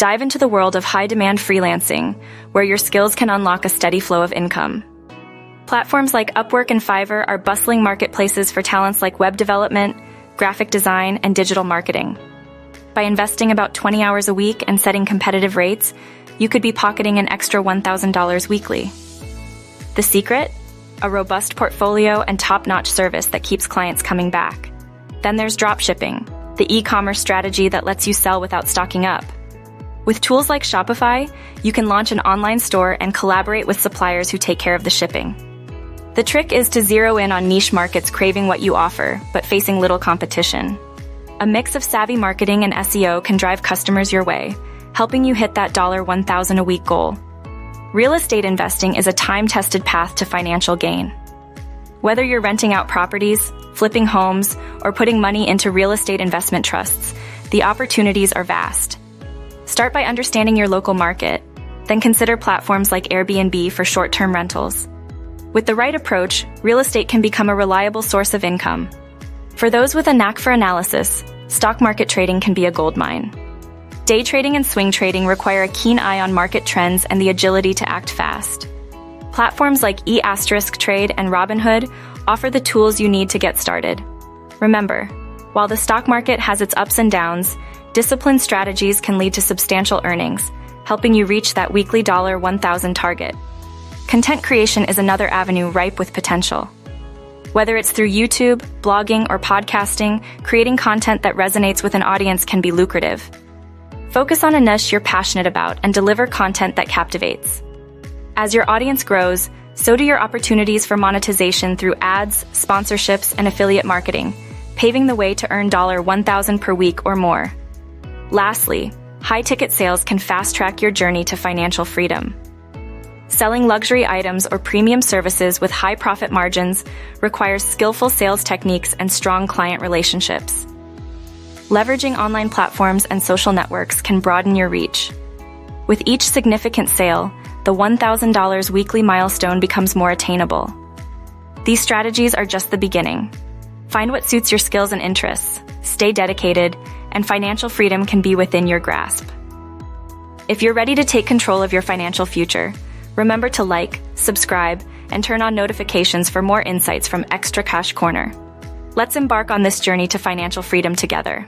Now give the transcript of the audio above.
Dive into the world of high-demand freelancing, where your skills can unlock a steady flow of income. Platforms like Upwork and Fiverr are bustling marketplaces for talents like web development, graphic design, and digital marketing. By investing about 20 hours a week and setting competitive rates, you could be pocketing an extra $1,000 weekly. The secret? A robust portfolio and top-notch service that keeps clients coming back. Then there's dropshipping, the e-commerce strategy that lets you sell without stocking up. With tools like Shopify, you can launch an online store and collaborate with suppliers who take care of the shipping. The trick is to zero in on niche markets craving what you offer, but facing little competition. A mix of savvy marketing and SEO can drive customers your way, helping you hit that $1,000 a week goal. Real estate investing is a time-tested path to financial gain. Whether you're renting out properties, flipping homes, or putting money into real estate investment trusts, the opportunities are vast. Start by understanding your local market, then consider platforms like Airbnb for short-term rentals. With the right approach, real estate can become a reliable source of income. For those with a knack for analysis, stock market trading can be a goldmine. Day trading and swing trading require a keen eye on market trends and the agility to act fast. Platforms like eTrade and Robinhood offer the tools you need to get started. Remember, while the stock market has its ups and downs, disciplined strategies can lead to substantial earnings, helping you reach that weekly $1,000 target. Content creation is another avenue ripe with potential. Whether it's through YouTube, blogging, or podcasting, creating content that resonates with an audience can be lucrative. Focus on a niche you're passionate about and deliver content that captivates. As your audience grows, so do your opportunities for monetization through ads, sponsorships, and affiliate marketing, paving the way to earn $1,000 per week or more. Lastly, high-ticket sales can fast-track your journey to financial freedom. Selling luxury items or premium services with high profit margins requires skillful sales techniques and strong client relationships. Leveraging online platforms and social networks can broaden your reach. With each significant sale, the $1,000 weekly milestone becomes more attainable. These strategies are just the beginning. Find what suits your skills and interests, stay dedicated, and financial freedom can be within your grasp. If you're ready to take control of your financial future, remember to like, subscribe, and turn on notifications for more insights from Extra Cash Corner. Let's embark on this journey to financial freedom together.